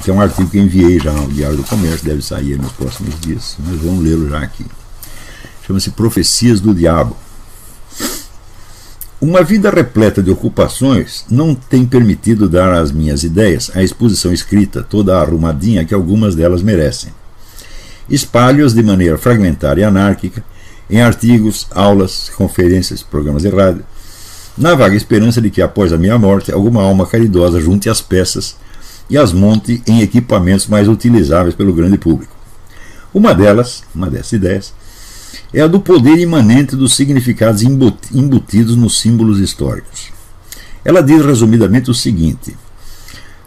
que é um artigo que eu enviei já ao Diário do Comércio, deve sair nos próximos dias, mas vamos lê-lo já aqui. Chama-se Profecias do Diabo. Uma vida repleta de ocupações não tem permitido dar às minhas ideias a exposição escrita, toda arrumadinha, que algumas delas merecem. Espalho-as de maneira fragmentária e anárquica, em artigos, aulas, conferências, programas de rádio, na vaga esperança de que, após a minha morte, alguma alma caridosa junte as peças e as monte em equipamentos mais utilizáveis pelo grande público. Uma dessas ideias, é a do poder imanente dos significados embutidos nos símbolos históricos. Ela diz resumidamente o seguinte: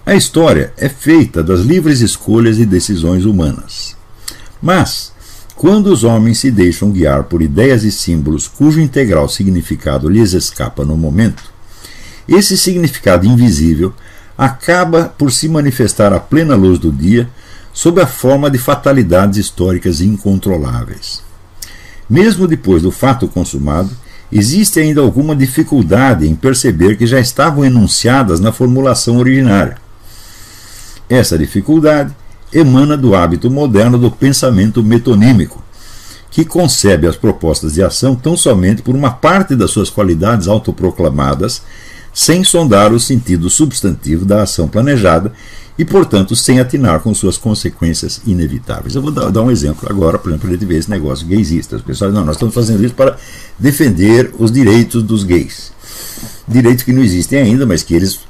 a história é feita das livres escolhas e decisões humanas. Mas, quando os homens se deixam guiar por ideias e símbolos cujo integral significado lhes escapa no momento, esse significado invisível acaba por se manifestar à plena luz do dia sob a forma de fatalidades históricas incontroláveis. Mesmo depois do fato consumado, existe ainda alguma dificuldade em perceber que já estavam enunciadas na formulação originária. Essa dificuldade emana do hábito moderno do pensamento metonímico, que concebe as propostas de ação tão somente por uma parte das suas qualidades autoproclamadas, sem sondar o sentido substantivo da ação planejada e, portanto, sem atinar com suas consequências inevitáveis. Eu vou dar um exemplo agora, por exemplo, a gente vê esse negócio gaysista. Os pessoal dizem, não, nós estamos fazendo isso para defender os direitos dos gays. Direitos que não existem ainda, mas que eles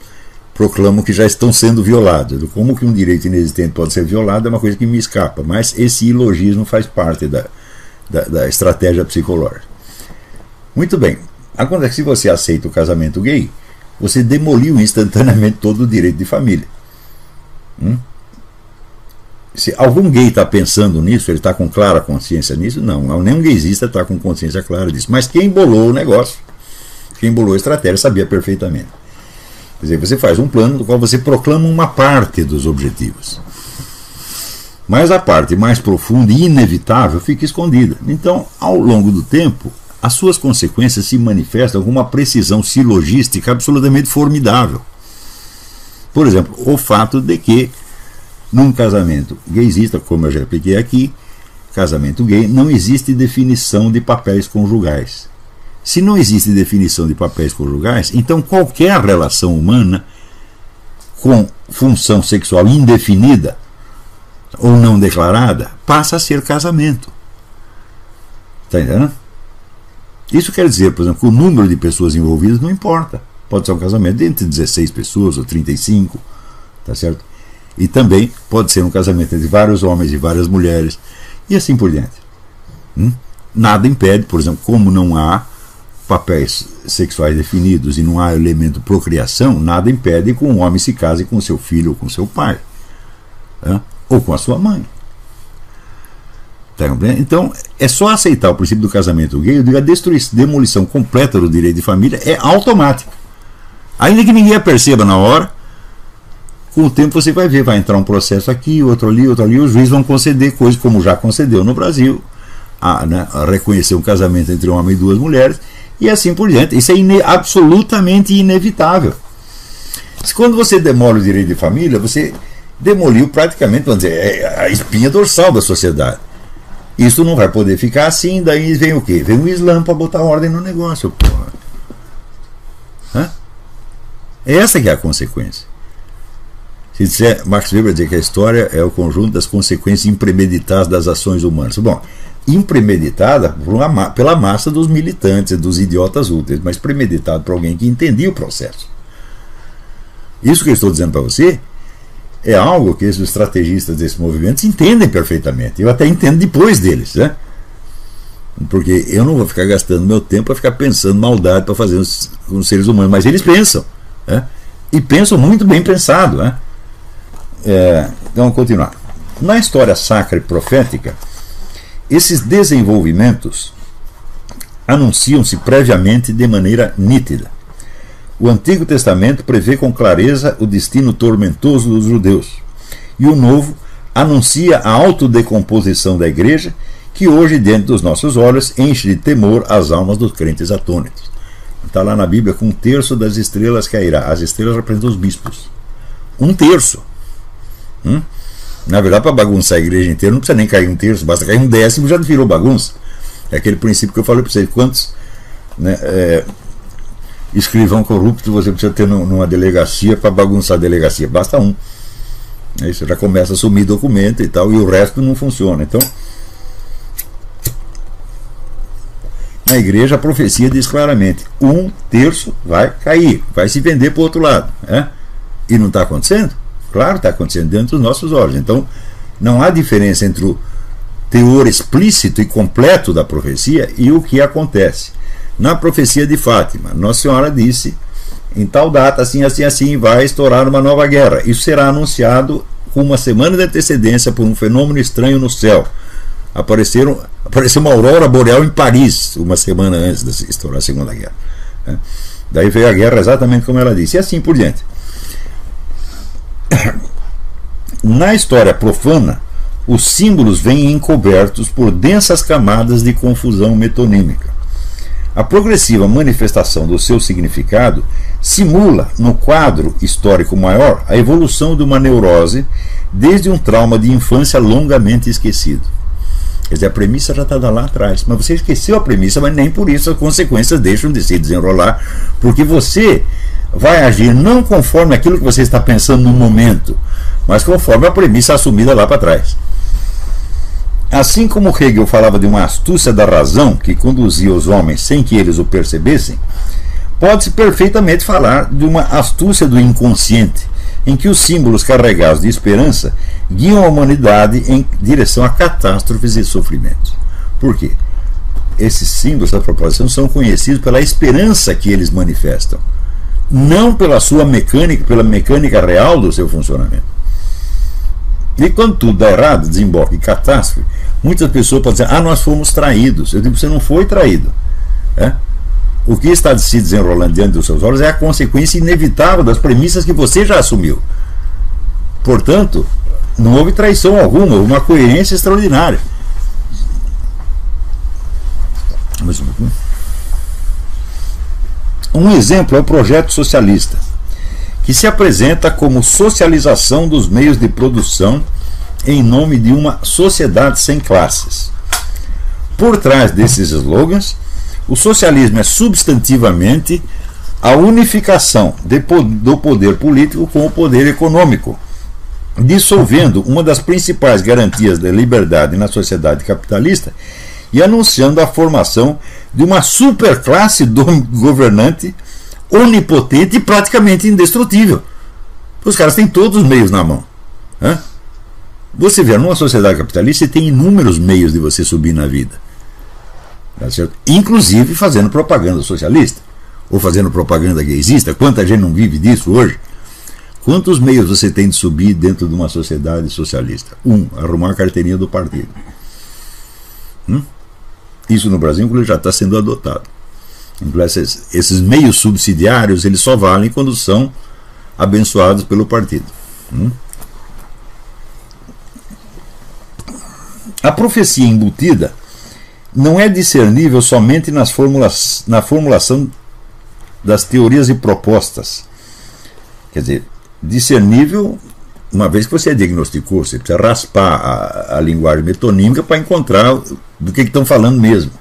proclamam que já estão sendo violados. Como que um direito inexistente pode ser violado é uma coisa que me escapa, mas esse ilogismo faz parte da estratégia psicológica. Muito bem. Acontece que se você aceita o casamento gay, você demoliu instantaneamente todo o direito de família. Se algum gay está pensando nisso, ele está com clara consciência nisso? Não, nenhum gaysista está com consciência clara disso. Mas quem bolou o negócio, quem bolou a estratégia, sabia perfeitamente. Quer dizer, você faz um plano do qual você proclama uma parte dos objetivos, mas a parte mais profunda e inevitável fica escondida. Então, ao longo do tempo, as suas consequências se manifestam com uma precisão silogística absolutamente formidável. Por exemplo, o fato de que, num casamento gaysista, como eu já expliquei aqui, casamento gay, não existe definição de papéis conjugais. Se não existe definição de papéis conjugais, então qualquer relação humana com função sexual indefinida ou não declarada passa a ser casamento. Está entendendo? Isso quer dizer, por exemplo, que o número de pessoas envolvidas não importa. Pode ser um casamento entre 16 pessoas ou 35, tá certo? E também pode ser um casamento entre vários homens e várias mulheres, e assim por diante. Nada impede, por exemplo, como não há papéis sexuais definidos e não há elemento procriação, nada impede que um homem se case com seu filho ou com seu pai, ou com a sua mãe. Tá, então, é só aceitar o princípio do casamento gay. Eu digo, a demolição completa do direito de família é automática. Ainda que ninguém a perceba na hora, com o tempo você vai ver, vai entrar um processo aqui, outro ali, e os juízes vão conceder coisas como já concedeu no Brasil, a reconhecer um casamento entre um homem e duas mulheres, e assim por diante. Isso é absolutamente inevitável. Quando você demole o direito de família, você demoliu praticamente, vamos dizer, a espinha dorsal da sociedade. Isso não vai poder ficar assim, daí vem o quê? Vem o Islã para botar ordem no negócio, porra. Essa que é a consequência. Se disser, Max Weber dizer que a história é o conjunto das consequências impremeditadas das ações humanas. Bom, impremeditada pela massa dos militantes, dos idiotas úteis, mas premeditado por alguém que entendia o processo. Isso que eu estou dizendo para você é algo que esses estrategistas desses movimentos entendem perfeitamente. Eu até entendo depois deles, né? Porque eu não vou ficar gastando meu tempo para ficar pensando maldade para fazer com os seres humanos, mas eles pensam, né? E pensam muito bem pensado, né? Então, vamos continuar. Na história sacra e profética, esses desenvolvimentos anunciam-se previamente de maneira nítida. O Antigo Testamento prevê com clareza o destino tormentoso dos judeus, e o Novo anuncia a autodecomposição da igreja, que hoje, diante dos nossos olhos, enche de temor as almas dos crentes atônitos. Está lá na Bíblia com 1/3 das estrelas cairá. As estrelas representam os bispos. 1/3. Na verdade, para bagunçar a igreja inteira, não precisa nem cair um terço, basta cair um décimo, já virou bagunça. É aquele princípio que eu falei para vocês. Quantos, né, escrivão corrupto você precisa ter numa delegacia para bagunçar a delegacia? Basta um. Aí você já começa a sumir documento e tal, e o resto não funciona. Então, na igreja a profecia diz claramente: um terço vai cair, vai se vender para o outro lado. E não está acontecendo? Claro, está acontecendo dentro dos nossos olhos. Então, não há diferença entre o teor explícito e completo da profecia e o que acontece. Na profecia de Fátima, Nossa Senhora disse: em tal data, assim, assim, assim, vai estourar uma nova guerra. Isso será anunciado com uma semana de antecedência por um fenômeno estranho no céu. Apareceu uma aurora boreal em Paris, uma semana antes de estourar a Segunda Guerra. Daí veio a guerra exatamente como ela disse, e assim por diante. Na história profana, os símbolos vêm encobertos por densas camadas de confusão metonímica. A progressiva manifestação do seu significado simula, no quadro histórico maior, a evolução de uma neurose desde um trauma de infância longamente esquecido. Quer dizer, a premissa já estava lá atrás, mas você esqueceu a premissa, mas nem por isso as consequências deixam de se desenrolar, porque você vai agir não conforme aquilo que você está pensando no momento, mas conforme a premissa assumida lá para trás. Assim como Hegel falava de uma astúcia da razão que conduzia os homens sem que eles o percebessem, pode-se perfeitamente falar de uma astúcia do inconsciente, em que os símbolos carregados de esperança guiam a humanidade em direção a catástrofes e sofrimentos. Por quê? Esses símbolos da proposição são conhecidos pela esperança que eles manifestam, não pela sua mecânica, pela mecânica real do seu funcionamento. E quando tudo dá errado, desemboca em catástrofe, muitas pessoas podem dizer: nós fomos traídos. Eu digo: você não foi traído. O que está se desenrolando diante dos seus olhos é a consequência inevitável das premissas que você já assumiu. Portanto, não houve traição alguma, houve uma coerência extraordinária. Um exemplo é o projeto socialista, que se apresenta como socialização dos meios de produção em nome de uma sociedade sem classes. Por trás desses slogans, o socialismo é substantivamente a unificação do poder político com o poder econômico, dissolvendo uma das principais garantias da liberdade na sociedade capitalista e anunciando a formação de uma superclasse governante onipotente e praticamente indestrutível. Os caras têm todos os meios na mão. Você vê, numa sociedade capitalista, você tem inúmeros meios de você subir na vida. Tá certo? Inclusive fazendo propaganda socialista, ou fazendo propaganda gaysista. Quanta gente não vive disso hoje? Quantos meios você tem de subir dentro de uma sociedade socialista? Arrumar a carteirinha do partido. Isso no Brasil, inclusive, já está sendo adotado. Esses meios subsidiários, eles só valem quando são abençoados pelo partido. A profecia embutida não é discernível somente na formulação das teorias e propostas. Quer dizer, discernível uma vez que você diagnosticou, você precisa raspar a linguagem metonímica para encontrar do que estão falando mesmo.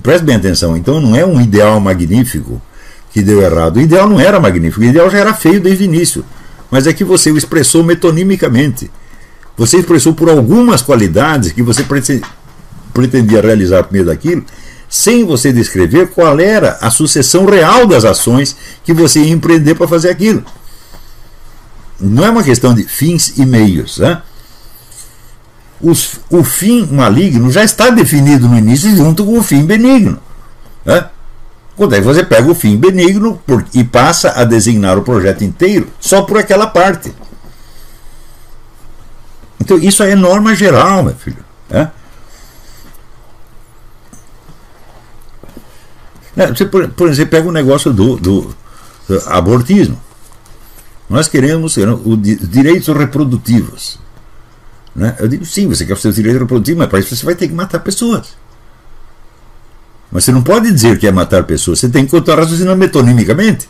Preste bem atenção, então não é um ideal magnífico que deu errado. O ideal não era magnífico, o ideal já era feio desde o início, mas é que você o expressou metonimicamente. Você expressou por algumas qualidades que você pretendia realizar por meio daquilo, sem você descrever qual era a sucessão real das ações que você ia empreender para fazer aquilo. Não é uma questão de fins e meios. O fim maligno já está definido no início junto com o fim benigno. Quando aí você pega o fim benigno e passa a designar o projeto inteiro só por aquela parte. Então isso é norma geral, meu filho. Você, por exemplo, você pega o negócio do abortismo. Nós queremos os direitos reprodutivos. Eu digo, sim, você quer os seus direitos reprodutivos, mas para isso você vai ter que matar pessoas. Mas você não pode dizer que é matar pessoas, você tem que continuar raciocinando metonimicamente.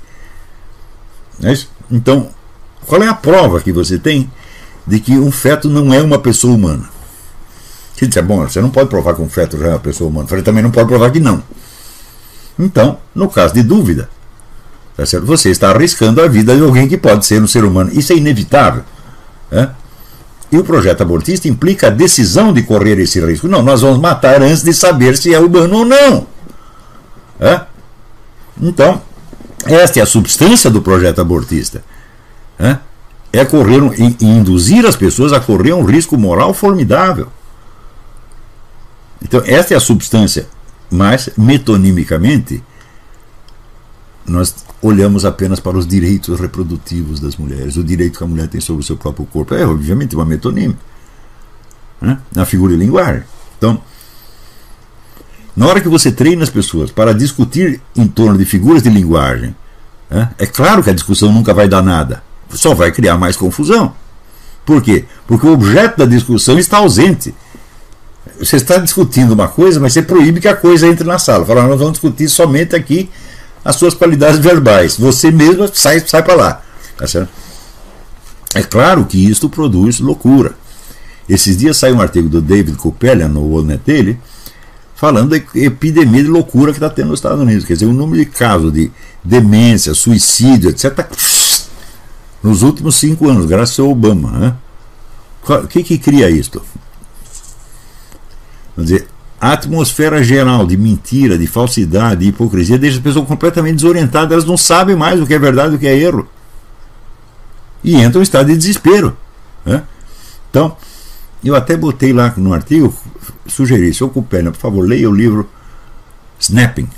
Não é isso? Então, qual é a prova que você tem de que um feto não é uma pessoa humana. Ele disse, bom, você não pode provar que um feto já é uma pessoa humana. Eu falei, também não pode provar que não. Então, no caso de dúvida, tá certo? Você está arriscando a vida de alguém que pode ser um ser humano. Isso é inevitável. E o projeto abortista implica a decisão de correr esse risco. Não, nós vamos matar antes de saber se é humano ou não. Então, esta é a substância do projeto abortista. É correr e induzir as pessoas a correr um risco moral formidável. Então, esta é a substância, mas metonimicamente nós olhamos apenas para os direitos reprodutivos das mulheres, o direito que a mulher tem sobre o seu próprio corpo. É, obviamente, uma metonímia, na figura e linguagem. Então, na hora que você treina as pessoas para discutir em torno de figuras de linguagem, é claro que a discussão nunca vai dar nada, só vai criar mais confusão. Por quê? Porque o objeto da discussão está ausente. Você está discutindo uma coisa, mas você proíbe que a coisa entre na sala. Fala, nós vamos discutir somente aqui as suas qualidades verbais. Você mesmo sai para lá. Tá certo? É claro que isto produz loucura. Esses dias saiu um artigo do David Kupelian no World Net Daily falando da epidemia de loucura que está tendo nos Estados Unidos. Quer dizer, o número de casos de demência, suicídio, etc., nos últimos 5 anos, graças ao Obama. O que cria isto? Quer dizer, a atmosfera geral de mentira, de falsidade, de hipocrisia deixa as pessoas completamente desorientadas, elas não sabem mais o que é verdade e o que é erro. E entram em estado de desespero. Então, eu até botei lá no artigo, sugeri, se Kupelian, por favor, leia o livro Snapping.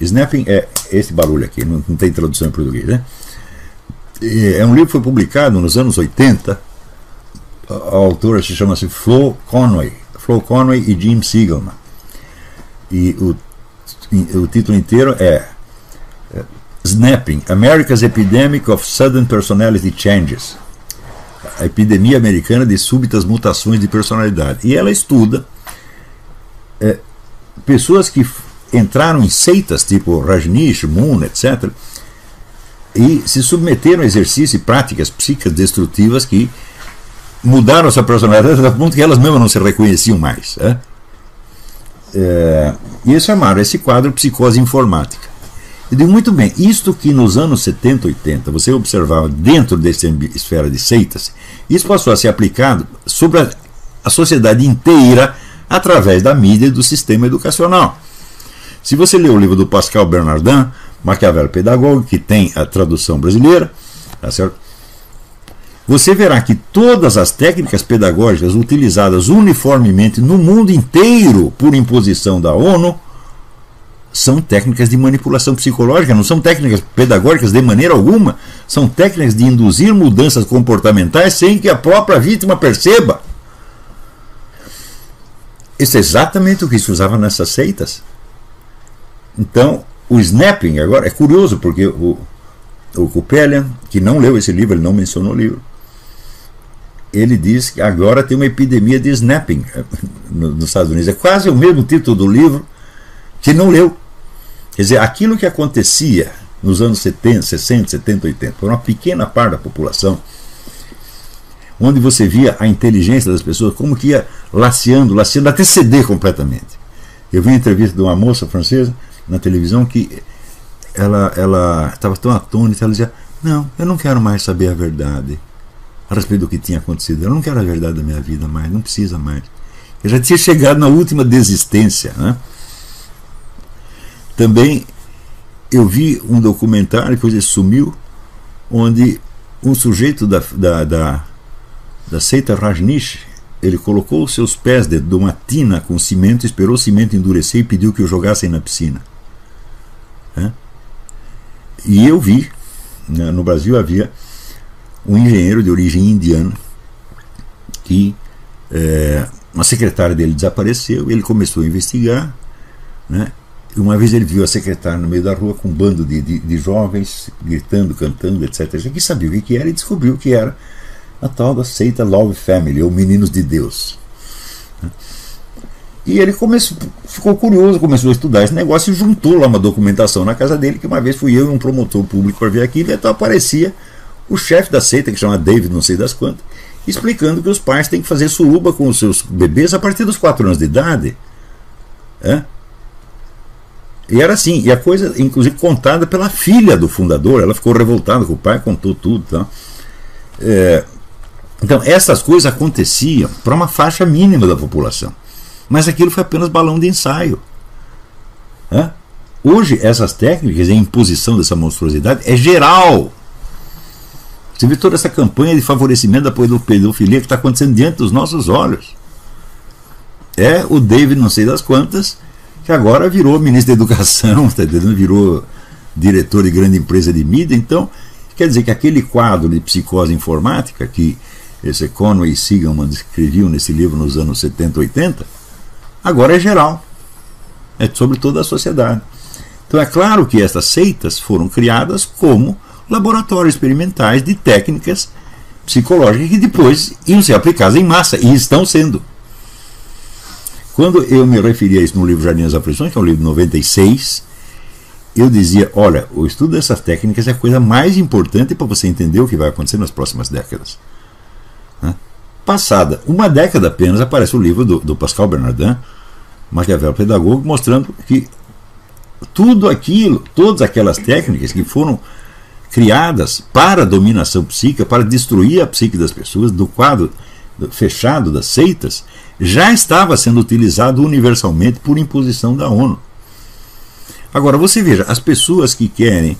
Snapping é esse barulho aqui, não tem tradução em português, né? É um livro que foi publicado nos anos 80. A autora se chama-se Flo Conway e Jim Siegelman. E o título inteiro é Snapping, America's Epidemic of Sudden Personality Changes. A epidemia americana de súbitas mutações de personalidade. E ela estuda pessoas que entraram em seitas tipo Rajneesh, Moon, etc., e se submeteram a exercícios e práticas psíquicas destrutivas que mudaram a sua personalidade a ponto que elas mesmas não se reconheciam mais. E eles chamaram esse quadro psicose informática. Eu digo, muito bem, isto que nos anos 70, 80 você observava dentro dessa esfera de seitas, isso passou a ser aplicado sobre a sociedade inteira através da mídia e do sistema educacional. Se você ler o livro do Pascal Bernardin, Maquiavel Pedagógico, que tem a tradução brasileira, tá certo? Você verá que todas as técnicas pedagógicas utilizadas uniformemente no mundo inteiro por imposição da ONU são técnicas de manipulação psicológica, não são técnicas pedagógicas de maneira alguma, são técnicas de induzir mudanças comportamentais sem que a própria vítima perceba. Isso é exatamente o que se usava nessas seitas. Então, o snapping agora é curioso, porque o Kupelian, que não leu esse livro, ele não mencionou o livro, ele diz que agora tem uma epidemia de snapping nos Estados Unidos. É quase o mesmo título do livro que não leu. Quer dizer, aquilo que acontecia nos anos 70, 60, 70, 80, por uma pequena parte da população, onde você via a inteligência das pessoas, como que ia laceando, até ceder completamente. Eu vi uma entrevista de uma moça francesa na televisão que ela estava tão atônita, ela dizia, não, eu não quero mais saber a verdade a respeito do que tinha acontecido, eu não quero a verdade da minha vida mais, não precisa mais. Eu já tinha chegado na última desistência, né? Também eu vi um documentário, depois ele sumiu, onde um sujeito da seita Rajneesh, ele colocou os seus pés dentro de uma tina com cimento, esperou o cimento endurecer e pediu que o jogassem na piscina. E eu vi, no Brasil havia um engenheiro de origem indiana que uma secretária dele desapareceu, ele começou a investigar, né? E uma vez ele viu a secretária no meio da rua com um bando de jovens gritando, cantando, etc. Ele quis saber o que era e descobriu que era a tal da seita Love Family, ou Meninos de Deus. E ele ficou curioso, começou a estudar esse negócio e juntou lá uma documentação na casa dele, que uma vez fui eu e um promotor público para ver aquilo, e então aparecia o chefe da seita, que chama David não sei das quantas, explicando que os pais têm que fazer suruba com os seus bebês a partir dos 4 anos de idade. E era assim, e a coisa, inclusive, contada pela filha do fundador. Ela ficou revoltada com o pai, contou tudo. Tá? Então, essas coisas aconteciam para uma faixa mínima da população. Mas aquilo foi apenas balão de ensaio. Hoje, essas técnicas, a imposição dessa monstruosidade é geral. Você vê toda essa campanha de favorecimento da pedofilia que está acontecendo diante dos nossos olhos. É o David não sei das quantas, que agora virou ministro da Educação, tá entendendo? Virou diretor de grande empresa de mídia. Então, quer dizer que aquele quadro de psicose informática que esse Conway e Sigelman escreviam nesse livro nos anos 70, 80, agora é geral. É sobre toda a sociedade. Então é claro que essas seitas foram criadas como laboratórios experimentais de técnicas psicológicas que depois iam ser aplicadas em massa, e estão sendo. Quando eu me referi a isso no livro Jardim das Aflições, que é um livro de 96, eu dizia, olha, o estudo dessas técnicas é a coisa mais importante para você entender o que vai acontecer nas próximas décadas. Passada uma década apenas, aparece o livro do Pascal Bernardin, Maquiavel Pedagogo, mostrando que tudo aquilo, todas aquelas técnicas que foram criadas para a dominação psíquica, para destruir a psique das pessoas, do quadro fechado das seitas, já estava sendo utilizado universalmente por imposição da ONU. Agora, você veja, as pessoas que querem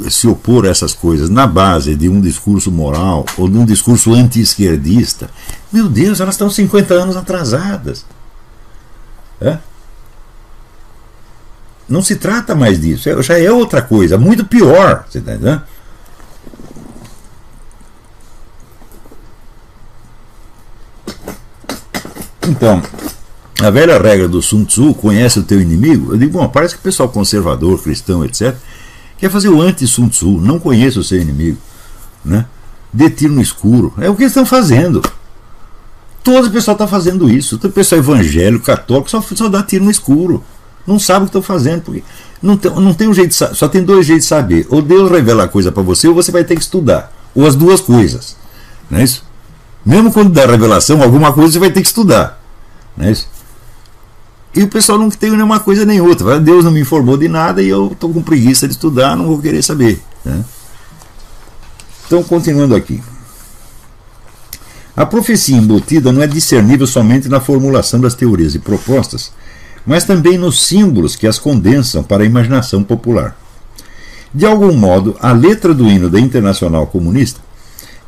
se opor a essas coisas na base de um discurso moral ou de um discurso anti-esquerdista, meu Deus, elas estão 50 anos atrasadas. Não se trata mais disso, já é outra coisa, muito pior. Você está entendendo? Então, a velha regra do Sun Tzu, conhece o teu inimigo. Eu digo, bom, parece que o pessoal conservador, cristão, etc., quer fazer o anti-Sun Tzu, não conheça o seu inimigo, né? Dê tiro no escuro. É o que eles estão fazendo. Todo o pessoal está fazendo isso. Todo o pessoal evangélico, católico, só dá tiro no escuro. Não sabe o que estão fazendo, porque não tem um jeito, só tem 2 jeitos de saber. Ou Deus revela a coisa para você, ou você vai ter que estudar. Ou as 2 coisas. Não é isso? Mesmo quando dá revelação, alguma coisa você vai ter que estudar. Não é isso? E o pessoal não tem nenhuma coisa nem outra. Deus não me informou de nada e eu estou com preguiça de estudar, não vou querer saber. Né? Então, continuando aqui. A profecia embutida não é discernível somente na formulação das teorias e propostas, mas também nos símbolos que as condensam para a imaginação popular. De algum modo, a letra do hino da Internacional Comunista,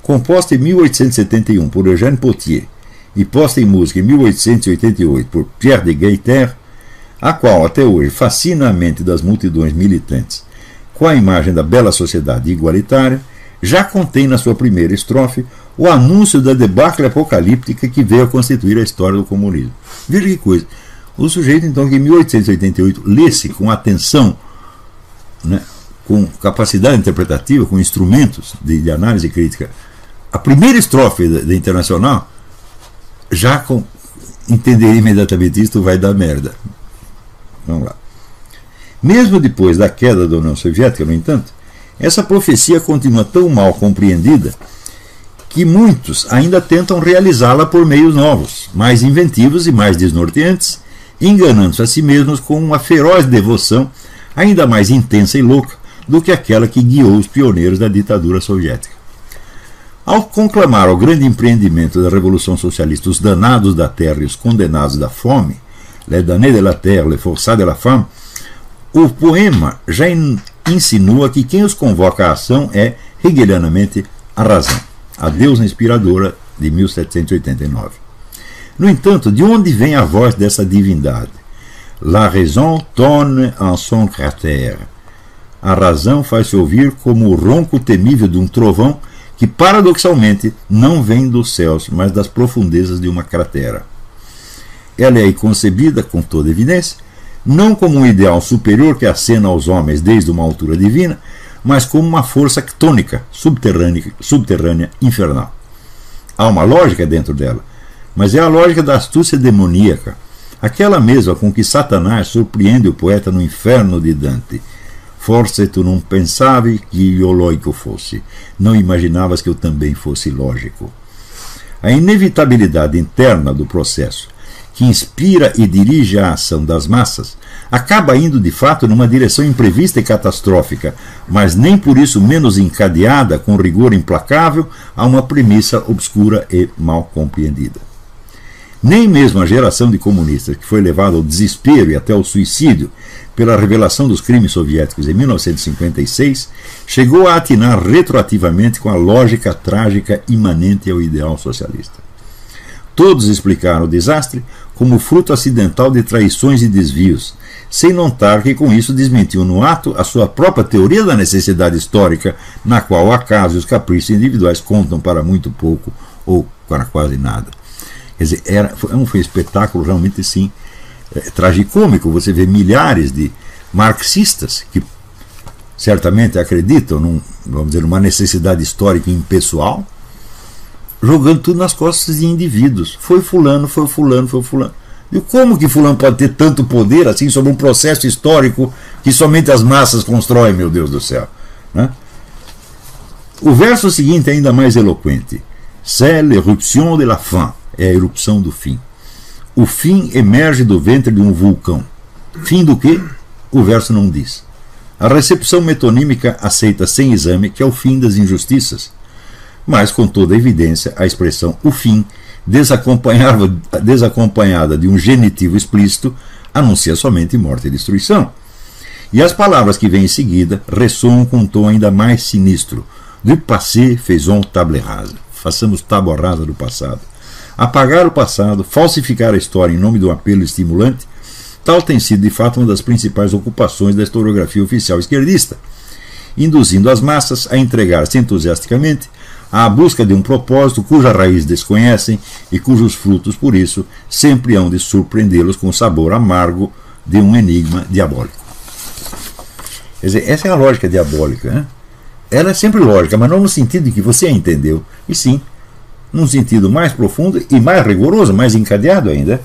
composta em 1871 por Eugène Potier e posta em música em 1888 por Pierre de Gaiter, a qual até hoje fascina a mente das multidões militantes com a imagem da bela sociedade igualitária, já contém na sua primeira estrofe o anúncio da debacle apocalíptica que veio a constituir a história do comunismo. Veja que coisa. O sujeito, então, que em 1888 lesse com atenção, né, com capacidade interpretativa, com instrumentos de análise crítica, a primeira estrofe da Internacional, já entenderia imediatamente isto vai dar merda. Vamos lá. Mesmo depois da queda da União Soviética, no entanto, essa profecia continua tão mal compreendida que muitos ainda tentam realizá-la por meios novos, mais inventivos e mais desnorteantes, enganando-se a si mesmos com uma feroz devoção ainda mais intensa e louca do que aquela que guiou os pioneiros da ditadura soviética. Ao conclamar ao grande empreendimento da Revolução Socialista os danados da terra e os condenados da fome, les damnés de la terre, les forçats de la femme, o poema já insinua que quem os convoca à ação é, hegelianamente, a razão, a deusa inspiradora de 1789. No entanto, de onde vem a voz dessa divindade? La raison tonne en son cratère. A razão faz-se ouvir como o ronco temível de um trovão que, paradoxalmente, não vem dos céus, mas das profundezas de uma cratera. Ela é aí concebida, com toda evidência, não como um ideal superior que acena aos homens desde uma altura divina, mas como uma força ctônica, subterrânea, infernal. Há uma lógica dentro dela, mas é a lógica da astúcia demoníaca, aquela mesma com que Satanás surpreende o poeta no inferno de Dante. Forse tu non pensavi che io logico fosse. Não imaginavas que eu também fosse lógico. A inevitabilidade interna do processo, que inspira e dirige a ação das massas, acaba indo de fato numa direção imprevista e catastrófica, mas nem por isso menos encadeada com rigor implacável a uma premissa obscura e mal compreendida. Nem mesmo a geração de comunistas que foi levada ao desespero e até ao suicídio pela revelação dos crimes soviéticos em 1956 chegou a atinar retroativamente com a lógica trágica imanente ao ideal socialista. Todos explicaram o desastre como fruto acidental de traições e desvios, sem notar que com isso desmentiam no ato a sua própria teoria da necessidade histórica, na qual o acaso e os caprichos individuais contam para muito pouco ou para quase nada. Quer dizer, foi um espetáculo realmente assim, tragicômico. Você vê milhares de marxistas que certamente acreditam vamos dizer, numa necessidade histórica impessoal, jogando tudo nas costas de indivíduos. Foi fulano, foi fulano, foi fulano. E como que fulano pode ter tanto poder assim sobre um processo histórico que somente as massas constroem, meu Deus do céu? Né? O verso seguinte é ainda mais eloquente. C'est l'éruption de la fin. É a erupção do fim. O fim emerge do ventre de um vulcão. Fim do quê? O verso não diz. A recepção metonímica aceita sem exame que é o fim das injustiças. Mas, com toda evidência, a expressão o fim, desacompanhada de um genitivo explícito, anuncia somente morte e destruição. E as palavras que vêm em seguida ressoam com um tom ainda mais sinistro. Du passé faisons table rase. Façamos tábua rasa do passado. Apagar o passado, falsificar a história em nome de um apelo estimulante, tal tem sido de fato uma das principais ocupações da historiografia oficial esquerdista, induzindo as massas a entregar-se entusiasticamente à busca de um propósito cuja raiz desconhecem e cujos frutos, por isso, sempre hão de surpreendê-los com o sabor amargo de um enigma diabólico. Quer dizer, essa é a lógica diabólica, né? Ela é sempre lógica, mas não no sentido de que você a entendeu, e sim num sentido mais profundo e mais rigoroso, mais encadeado ainda.